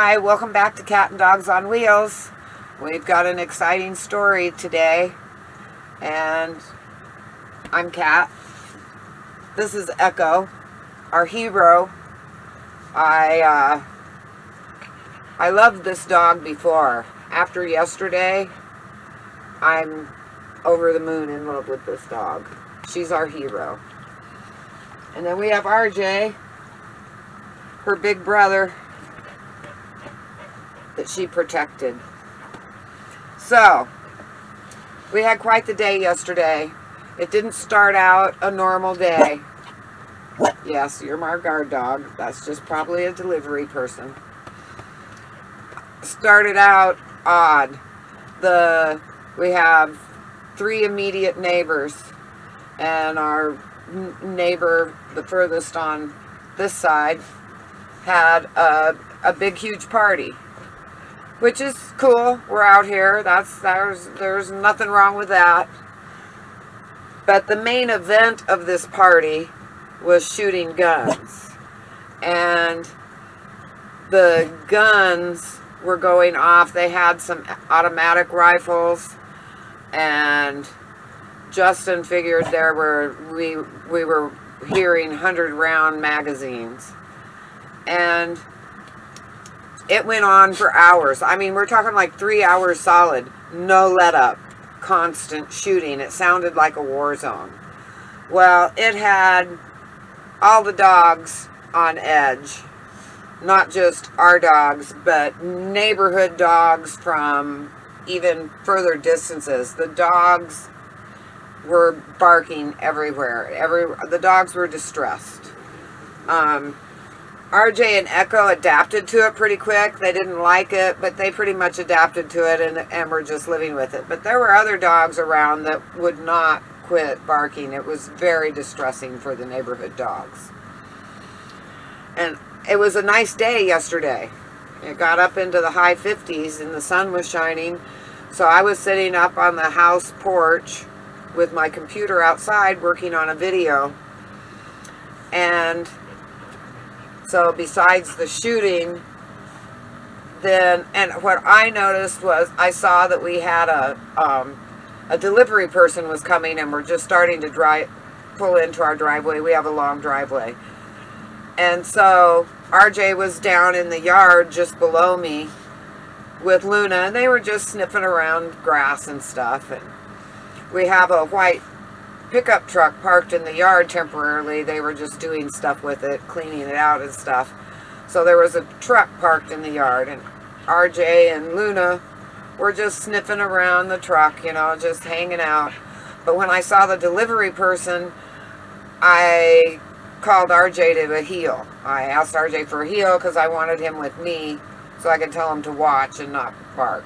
Hi, welcome back to Cat and Dogs on Wheels. We've got an exciting story today, and I'm Cat. This is Echo, our hero. I loved this dog before. After yesterday, I'm over the moon in love with this dog. She's our hero. And then we have RJ, her big brother, that she protected. So, we had quite the day yesterday. It didn't start out a normal day. Yes, you're my guard dog. That's just probably a delivery person. Started out odd. We have 3 immediate neighbors, and our neighbor, the furthest on this side, had a big, huge party. Which is cool. We're out here. There's nothing wrong with that. But the main event of this party was shooting guns. And the guns were going off. They had some automatic rifles, and Justin figured we were hearing 100-round magazines. And it went on for hours. I mean, we're talking like 3 hours solid. No let up. Constant shooting. It sounded like a war zone. Well, it had all the dogs on edge. Not just our dogs, but neighborhood dogs from even further distances. The dogs were barking everywhere. The dogs were distressed. RJ and Echo adapted to it pretty quick. They didn't like it, but they pretty much adapted to it and were just living with it. But there were other dogs around that would not quit barking. It was very distressing for the neighborhood dogs. And it was a nice day yesterday. It got up into the high 50s and the sun was shining. So I was sitting up on the house porch with my computer outside working on a video. And so besides the shooting, and what I noticed was I saw that we had a delivery person was coming, and we're just starting to pull into our driveway. We have a long driveway. And so RJ was down in the yard just below me with Luna, and they were just sniffing around grass and stuff. And we have a white pickup truck parked in the yard temporarily. They were just doing stuff with it, cleaning it out and stuff. So there was a truck parked in the yard, and RJ and Luna were just sniffing around the truck, just hanging out. But when I saw the delivery person, I called RJ to a heel. I asked RJ for a heel because I wanted him with me so I could tell him to watch and not bark.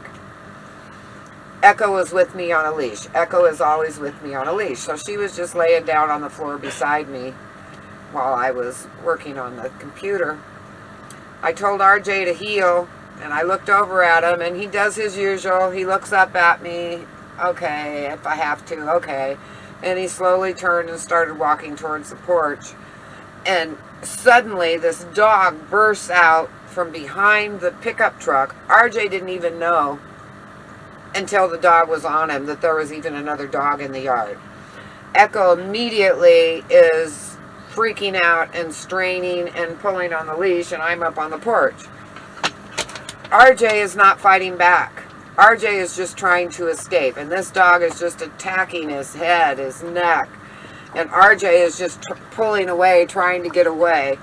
Echo was with me on a leash. Echo is always with me on a leash. So she was just laying down on the floor beside me while I was working on the computer. I told RJ to heel, and I looked over at him, and he does his usual. He looks up at me. Okay, if I have to, okay. And he slowly turned and started walking towards the porch. And suddenly this dog bursts out from behind the pickup truck. RJ didn't even know until the dog was on him that there was even another dog in the yard. Echo immediately is freaking out and straining and pulling on the leash, and I'm up on the porch. RJ is not fighting back. RJ is just trying to escape, and this dog is just attacking his head, his neck, and RJ is just pulling away, trying to get away.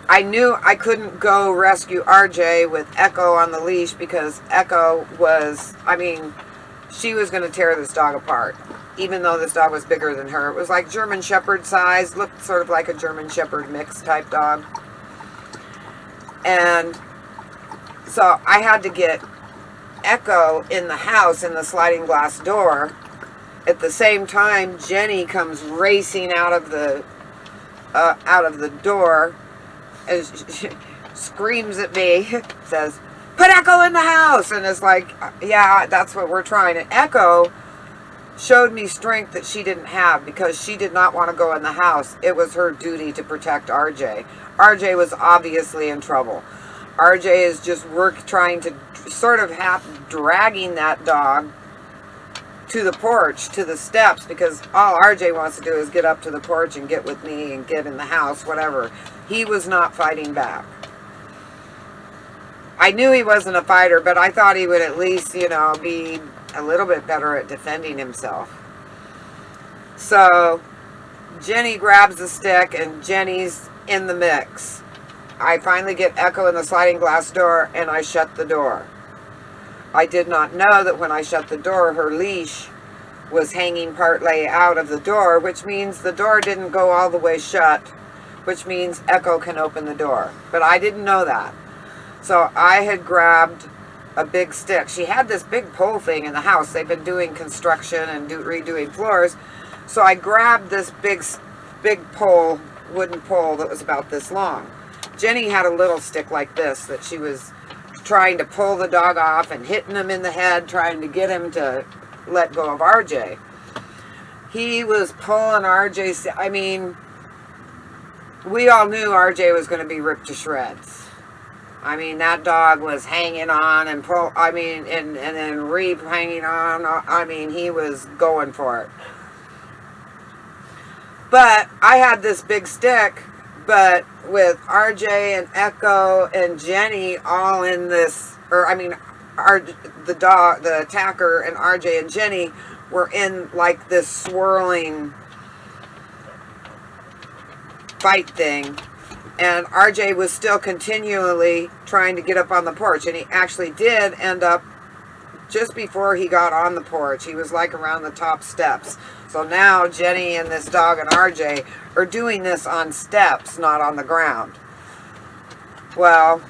I knew I couldn't go rescue RJ with Echo on the leash because Echo was, she was going to tear this dog apart, even though this dog was bigger than her. It was like German Shepherd size, looked sort of like a German Shepherd mix type dog. And so I had to get Echo in the house in the sliding glass door. At the same time, Jenny comes racing out of the door. And she screams at me, says, "Put Echo in the house!" And it's like, yeah, that's what we're trying. And Echo showed me strength that she didn't have because she did not want to go in the house. It was her duty to protect RJ. RJ was obviously in trouble. RJ is just trying to sort of dragging that dog to the porch, to the steps, because all RJ wants to do is get up to the porch and get with me and get in the house, whatever. He was not fighting back. I knew he wasn't a fighter, but I thought he would at least, you know, be a little bit better at defending himself. So Jenny grabs the stick and Jenny's in the mix. I finally get Echo in the sliding glass door and I shut the door. I did not know that when I shut the door, her leash was hanging partway out of the door, which means the door didn't go all the way shut, which means Echo can open the door. But I didn't know that. So I had grabbed a big stick. She had this big pole thing in the house. They've been doing construction and redoing floors. So I grabbed this big pole, wooden pole that was about this long. Jenny had a little stick like this that she was trying to pull the dog off and hitting him in the head, trying to get him to let go of RJ. He was pulling RJ. I mean, we all knew RJ was going to be ripped to shreds. I mean, that dog was hanging on and and then Reap hanging on. I mean, he was going for it. But I had this big stick, but with RJ and Echo and Jenny all in this, the attacker and RJ and Jenny were in like this swirling fight thing. And RJ was still continually trying to get up on the porch. And he actually did end up just before he got on the porch. He was like around the top steps. So now Jenny and this dog and RJ are doing this on steps, not on the ground. Well,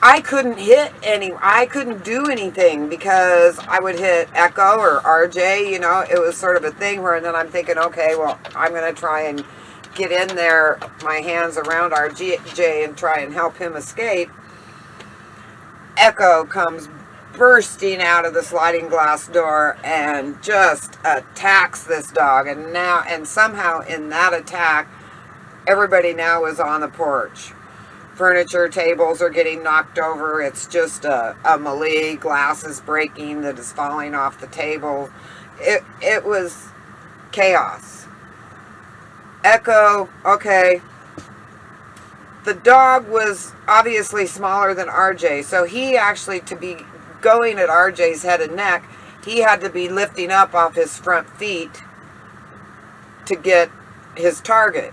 I couldn't I couldn't do anything because I would hit Echo or RJ, you know. It was sort of a thing where, and then I'm thinking, okay, well, I'm going to try and get in there, my hands around RJ and try and help him escape. Echo comes bursting out of the sliding glass door and just attacks this dog. And somehow in that attack, everybody now is on the porch. Furniture, tables are getting knocked over. It's just a melee. Glass is breaking that is falling off the table. It was chaos. Echo, okay. The dog was obviously smaller than RJ, so he actually, to be going at RJ's head and neck, he had to be lifting up off his front feet to get his target.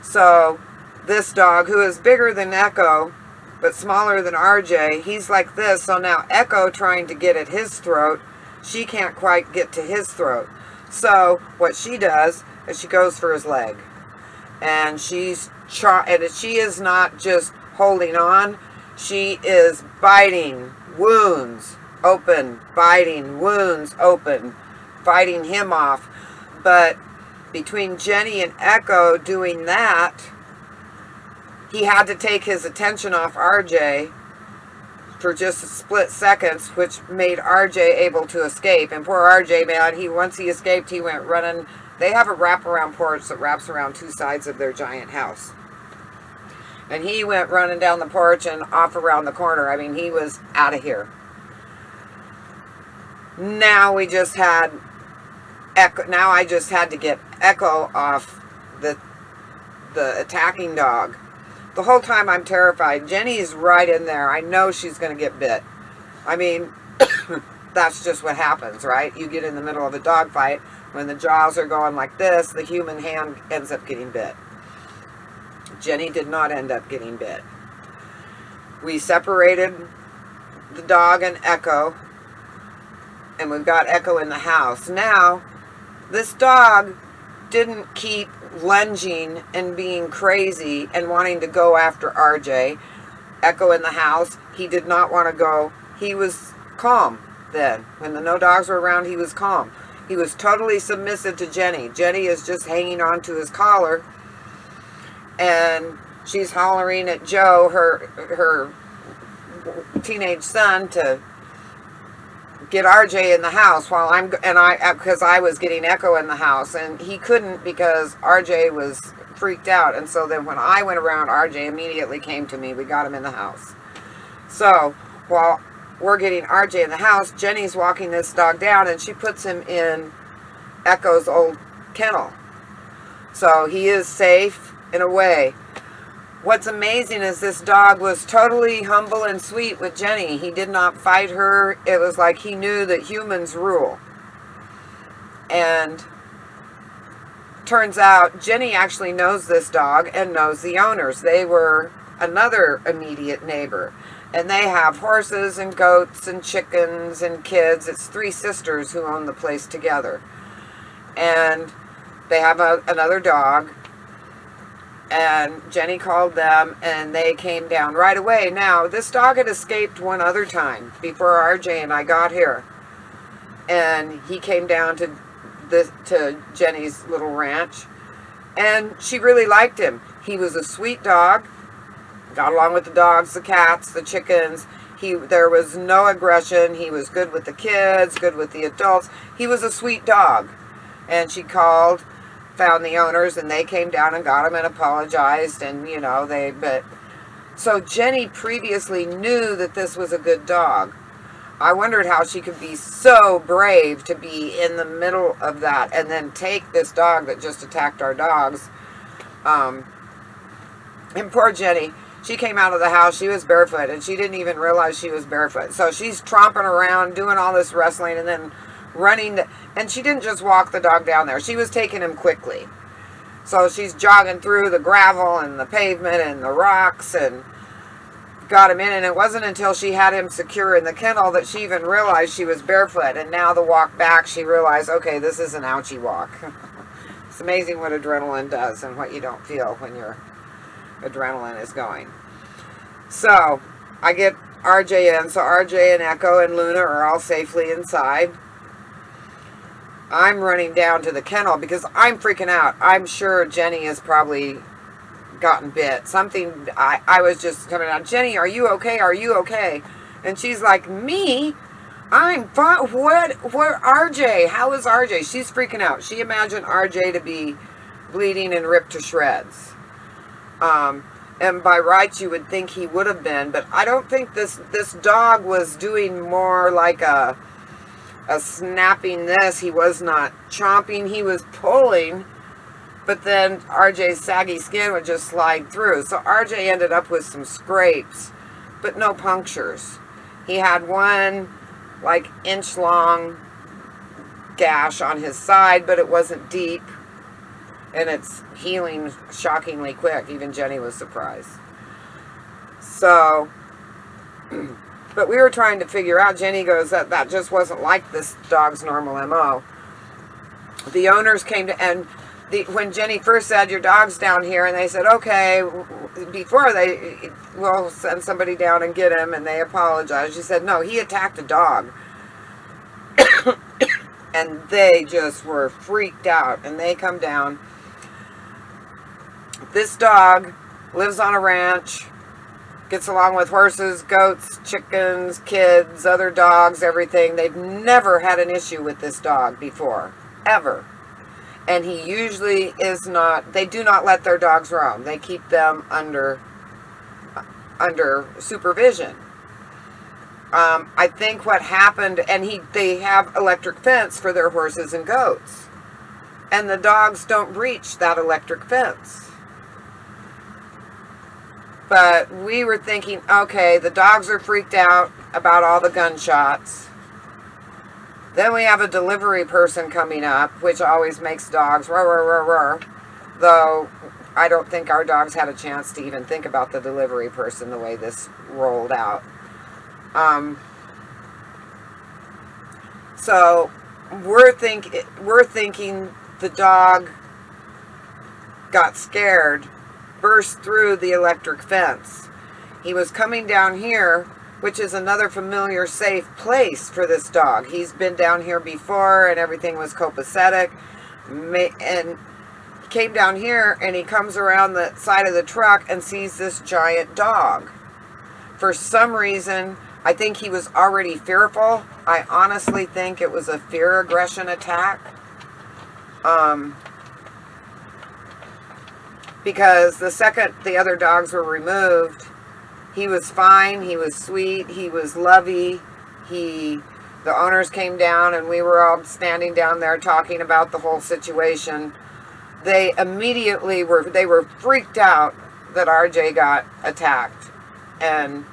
So this dog, who is bigger than Echo, but smaller than RJ, he's like this. So now Echo trying to get at his throat, she can't quite get to his throat. So what she does is she goes for his leg. And she is not just holding on, she is biting wounds open, biting wounds open, fighting him off. But between Jenny and Echo doing that, he had to take his attention off RJ for just a split seconds, which made RJ able to escape. And poor RJ, man, once he escaped, he went running. They have a wraparound porch that wraps around two sides of their giant house. And he went running down the porch and off around the corner. I mean, he was out of here. Now we just had Echo. Now I just had to get Echo off the attacking dog. The whole time I'm terrified. Jenny's right in there. I know she's going to get bit. I mean, that's just what happens, right? You get in the middle of a dog fight. When the jaws are going like this, the human hand ends up getting bit. Jenny did not end up getting bit. We separated the dog and Echo, and we've got Echo in the house. Now, this dog didn't keep lunging and being crazy and wanting to go after RJ. Echo in the house, he did not want to go. He was calm then. When the no dogs were around, he was calm. He was totally submissive to Jenny. Jenny is just hanging on to his collar, and she's hollering at Joe, her teenage son, to get RJ in the house while because I was getting Echo in the house, and he couldn't because RJ was freaked out. And so then when I went around, RJ immediately came to me. We got him in the house. So while we're getting RJ in the house, Jenny's walking this dog down, and she puts him in Echo's old kennel. So he is safe in a way. What's amazing is this dog was totally humble and sweet with Jenny. He did not fight her. It was like he knew that humans rule. And turns out Jenny actually knows this dog and knows the owners. They were another immediate neighbor. And they have horses and goats and chickens and kids. It's 3 sisters who own the place together. And they have another dog. And Jenny called them, and they came down right away. Now, this dog had escaped one other time before RJ and I got here. And he came down to Jenny's little ranch. And she really liked him. He was a sweet dog. Got along with the dogs, the cats, the chickens. There was no aggression. He was good with the kids, good with the adults. He was a sweet dog. And she called, found the owners, and they came down and got him and apologized. And, you know, so Jenny previously knew that this was a good dog. I wondered how she could be so brave to be in the middle of that and then take this dog that just attacked our dogs. And poor Jenny, she came out of the house, she was barefoot, and she didn't even realize she was barefoot. So she's tromping around, doing all this wrestling, and then running. And she didn't just walk the dog down there. She was taking him quickly. So she's jogging through the gravel and the pavement and the rocks and got him in. And it wasn't until she had him secure in the kennel that she even realized she was barefoot. And now the walk back, she realized, okay, this is an ouchie walk. It's amazing what adrenaline does and what you don't feel when your adrenaline is going. So I get RJ in. So RJ and Echo and Luna are all safely inside. I'm running down to the kennel because I'm freaking out. I'm sure Jenny has probably gotten bit. Something, I was just coming out, Jenny, are you okay? Are you okay? And she's like, me? I'm fine. What, RJ? How is RJ? She's freaking out. She imagined RJ to be bleeding and ripped to shreds. And by rights, you would think he would have been, but I don't think this dog was doing more like a snapping this. He was not chomping, he was pulling, but then RJ's saggy skin would just slide through. So RJ ended up with some scrapes, but no punctures. He had one like inch-long gash on his side, but it wasn't deep, and it's healing shockingly quick. Even Jenny was surprised. So but we were trying to figure out, Jenny goes, that just wasn't like this dog's normal MO. The owners came to, and when Jenny first said, your dog's down here, and they said, okay, before we'll send somebody down and get him, and they apologized. She said, no, he attacked a dog. And they just were freaked out, and they come down. This dog lives on a ranch, gets along with horses, goats, chickens, kids, other dogs, everything. They've never had an issue with this dog before, ever. And he usually is not, they do not let their dogs roam. They keep them under supervision. I think what happened, and they have electric fence for their horses and goats. And the dogs don't breach that electric fence. But we were thinking, okay, the dogs are freaked out about all the gunshots. Then we have a delivery person coming up, which always makes dogs roar, roar, roar, roar. Though I don't think our dogs had a chance to even think about the delivery person the way this rolled out. So we're thinking the dog got scared, burst through the electric fence. He was coming down here, which is another familiar, safe place for this dog. He's been down here before, and everything was copacetic. And he came down here, and he comes around the side of the truck and sees this giant dog. For some reason, I think he was already fearful. I honestly think it was a fear aggression attack. Because the second the other dogs were removed, he was fine, he was sweet, he was lovey. The owners came down and we were all standing down there talking about the whole situation. They immediately were freaked out that RJ got attacked. And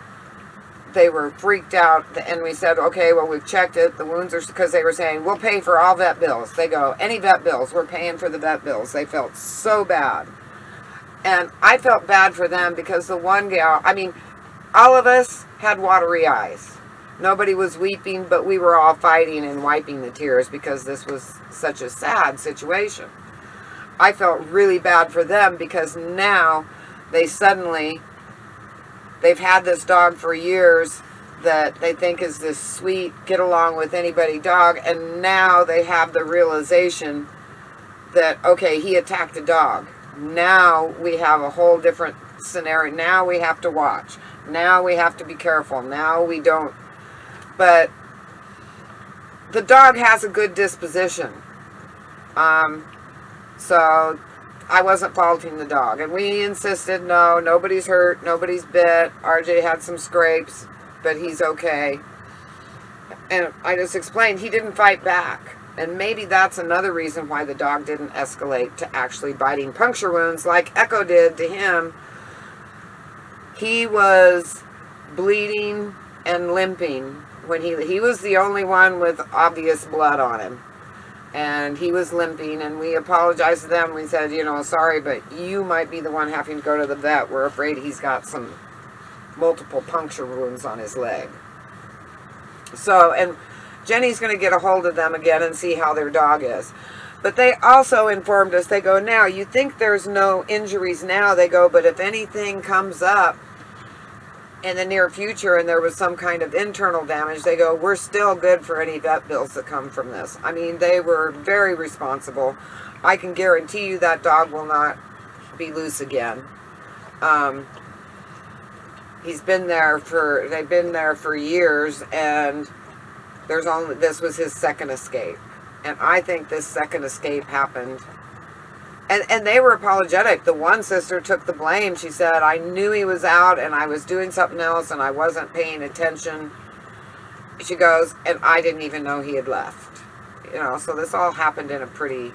they were freaked out, and we said, okay, well, we've checked it. The wounds are, because they were saying, we'll pay for all vet bills. They go, any vet bills, we're paying for the vet bills. They felt so bad. And I felt bad for them because the one gal, I mean, all of us had watery eyes. Nobody was weeping, but we were all fighting and wiping the tears because this was such a sad situation. I felt really bad for them because now they've had this dog for years that they think is this sweet, get along with anybody dog, and now they have the realization that, okay, he attacked a dog. Now we have a whole different scenario. Now we have to watch. Now we have to be careful. Now we don't. But the dog has a good disposition. So I wasn't faulting the dog. And we insisted, no, nobody's hurt, nobody's bit. RJ had some scrapes, but he's okay. And I just explained he didn't fight back. And maybe that's another reason why the dog didn't escalate to actually biting puncture wounds like Echo did to him. He was bleeding and limping when he was the only one with obvious blood on him. And he was limping, and we apologized to them. We said, sorry, but you might be the one having to go to the vet. We're afraid he's got some multiple puncture wounds on his leg. So, and Jenny's going to get a hold of them again and see how their dog is. But they also informed us, they go, now, you think there's no injuries now. They go, but if anything comes up in the near future and there was some kind of internal damage, they go, we're still good for any vet bills that come from this. I mean, they were very responsible. I can guarantee you that dog will not be loose again. They've been there for years, and this was his second escape. And I think this second escape happened. And they were apologetic. The one sister took the blame. She said, I knew he was out and I was doing something else and I wasn't paying attention. She goes, and I didn't even know he had left. So this all happened in a pretty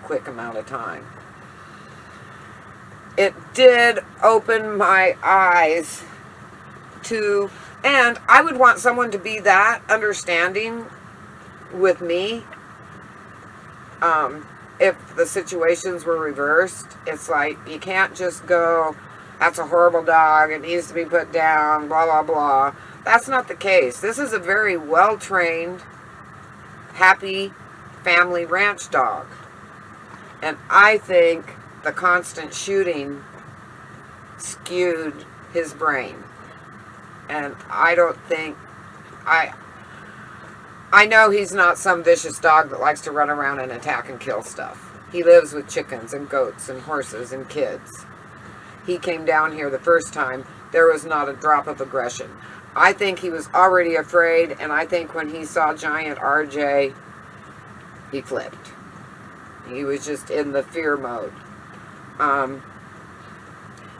quick amount of time. It did open my eyes to, and I would want someone to be that understanding with me. If the situations were reversed, it's like, you can't just go, that's a horrible dog, it needs to be put down, blah, blah, blah. That's not the case. This is a very well-trained, happy family ranch dog. And I think the constant shooting skewed his brain. And I don't think, I know he's not some vicious dog that likes to run around and attack and kill stuff. He lives with chickens and goats and horses and kids. He came down here the first time, there was not a drop of aggression. I think he was already afraid, and I think when he saw giant RJ, he flipped. He was just in the fear mode.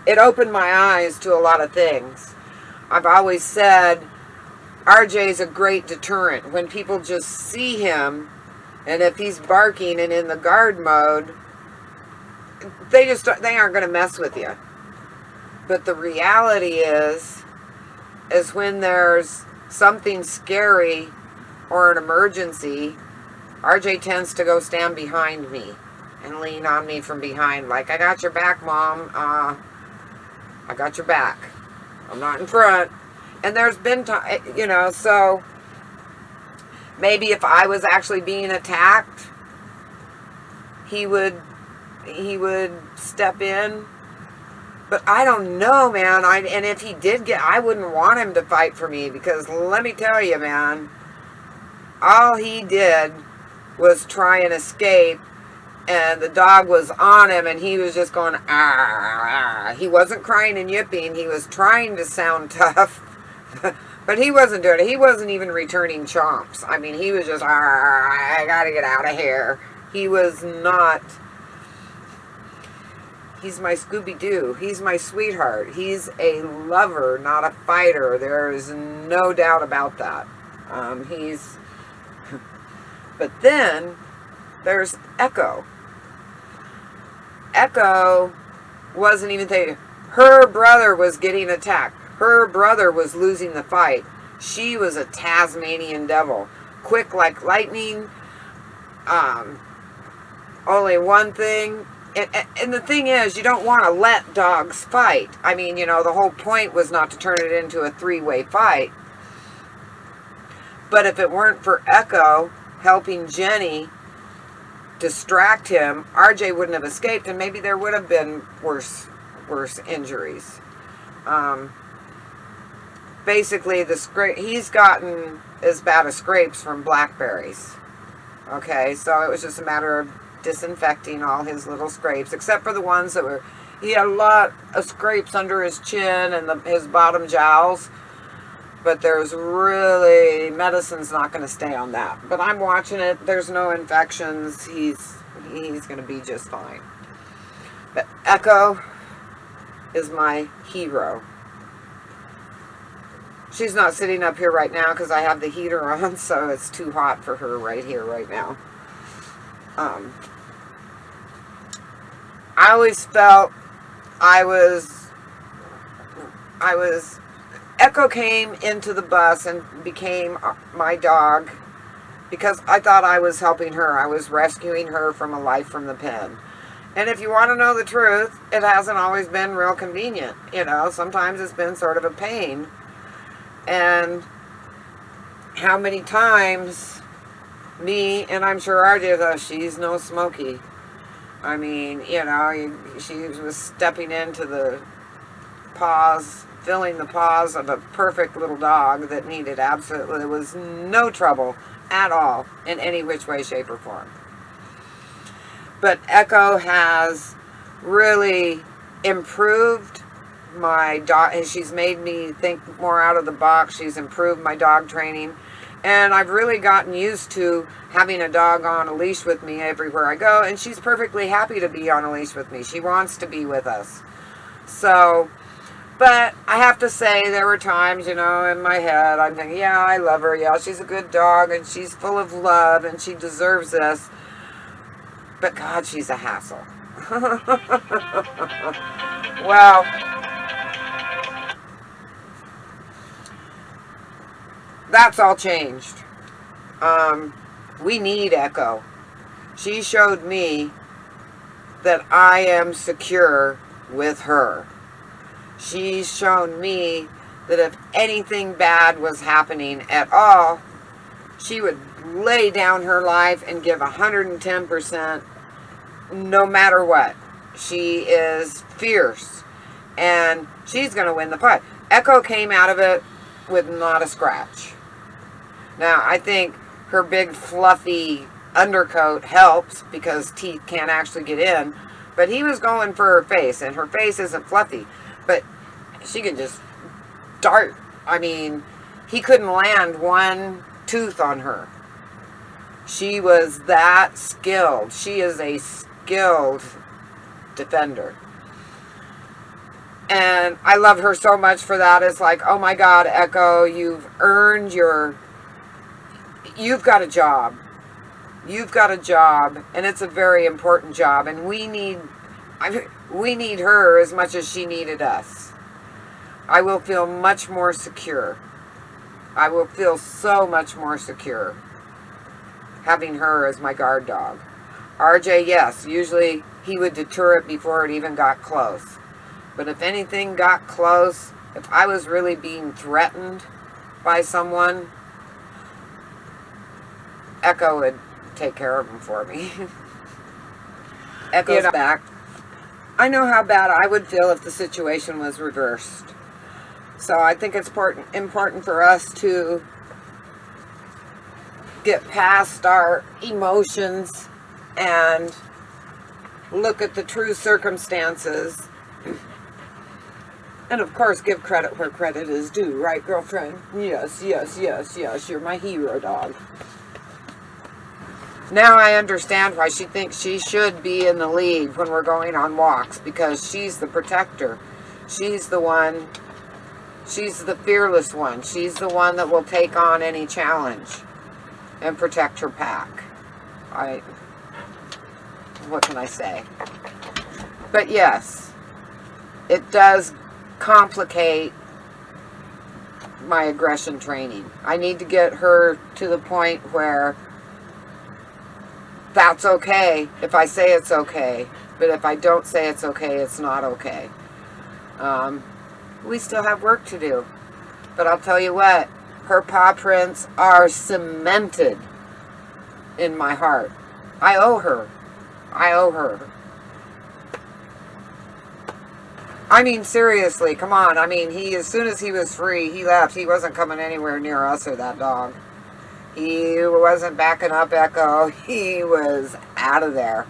It opened my eyes to a lot of things. I've always said, RJ's a great deterrent. When people just see him, and if he's barking and in the guard mode, they aren't going to mess with you. But the reality is when there's something scary or an emergency, RJ tends to go stand behind me and lean on me from behind, like, I got your back, Mom. I got your back. I'm not in front. And there's been time, so maybe if I was actually being attacked, he would step in. But I don't know, man. And if he did I wouldn't want him to fight for me, because let me tell you, man, all he did was try and escape, and the dog was on him, and he was just going, ah. He wasn't crying and yipping. He was trying to sound tough. But he wasn't doing it. He wasn't even returning chomps. I mean, he was just, I gotta get out of here. He was not. He's my Scooby-Doo. He's my sweetheart. He's a lover, not a fighter. There is no doubt about that. But then there's Echo. Echo wasn't even thinking. Her brother was getting attacked. Her brother was losing the fight. She was a Tasmanian devil. Quick like lightning. Only one thing. And the thing is, you don't want to let dogs fight. I mean, you know, the whole point was not to turn it into a three-way fight. But if it weren't for Echo helping Jenny distract him, RJ wouldn't have escaped, and maybe there would have been worse injuries. Basically, he's gotten as bad as scrapes from blackberries. Okay, so it was just a matter of disinfecting all his little scrapes, except for the ones that were, he had a lot of scrapes under his chin and his bottom jowls, but there's really, medicine's not going to stay on that. But I'm watching it, there's no infections, he's going to be just fine. But Echo is my hero. She's not sitting up here right now because I have the heater on, so it's too hot for her right here, right now. I always felt Echo came into the bus and became my dog because I thought I was helping her. I was rescuing her from a life from the pen. And if you want to know the truth, it hasn't always been real convenient. You know, sometimes it's been sort of a pain. And how many times me, and I'm sure RJ thought, she's no Smokey. I mean, you know, she was stepping into the paws, filling the paws of a perfect little dog that needed absolutely, there was no trouble at all in any which way, shape, or form. But Echo has really improved my dog. She's made me think more out of the box. She's improved my dog training. And I've really gotten used to having a dog on a leash with me everywhere I go. And she's perfectly happy to be on a leash with me. She wants to be with us. So, but I have to say, there were times, you know, in my head, I'm thinking, yeah, I love her. Yeah, she's a good dog and she's full of love and she deserves this. But God, she's a hassle. Well, that's all changed. We need Echo. She showed me that I am secure with her. She's shown me that if anything bad was happening at all, she would lay down her life and give 110% no matter what. She is fierce and she's going to win the fight. Echo came out of it with not a scratch. Now, I think her big fluffy undercoat helps because teeth can't actually get in, but he was going for her face, and her face isn't fluffy, but she can just dart. I mean, he couldn't land one tooth on her. She was that skilled. She is a skilled defender. And I love her so much for that. It's like, oh my God, Echo, you've earned you've got a job. You've got a job, and it's a very important job, and we need her as much as she needed us. I will feel much more secure. I will feel so much more secure having her as my guard dog. RJ, yes, usually he would deter it before it even got close. But if anything got close, if I was really being threatened by someone, Echo would take care of him for me. Echo's back. I know how bad I would feel if the situation was reversed. So I think it's important for us to get past our emotions and look at the true circumstances And of course, give credit where credit is due, right, girlfriend? Yes, yes, yes, yes, you're my hero dog. Now I understand why she thinks she should be in the lead when we're going on walks, because she's the protector. She's the one, she's the fearless one. She's the one that will take on any challenge and protect her pack. What can I say? But yes, it does complicate my aggression training. I need to get her to the point where that's okay if I say it's okay, but if I don't say it's okay, it's not okay. We still have work to do, but I'll tell you what, her paw prints are cemented in my heart. I owe her. I owe her. I mean, seriously, come on. I mean, as soon as he was free, he left. He wasn't coming anywhere near us or that dog. He wasn't backing up Echo. He was out of there.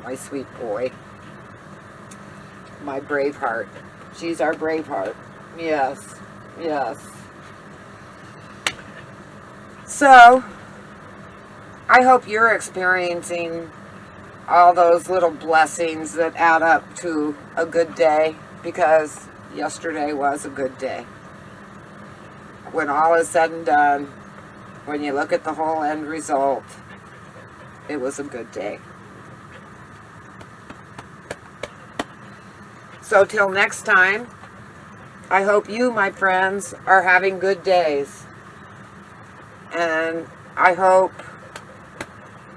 My sweet boy. My brave heart. She's our brave heart. Yes. Yes. So, I hope you're experiencing all those little blessings that add up to a good day, because yesterday was a good day. When all is said and done, when you look at the whole end result, it was a good day. So till next time, I hope you, my friends, are having good days. And I hope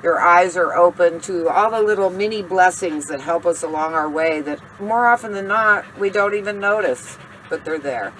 your eyes are open to all the little mini blessings that help us along our way that more often than not, we don't even notice, but they're there.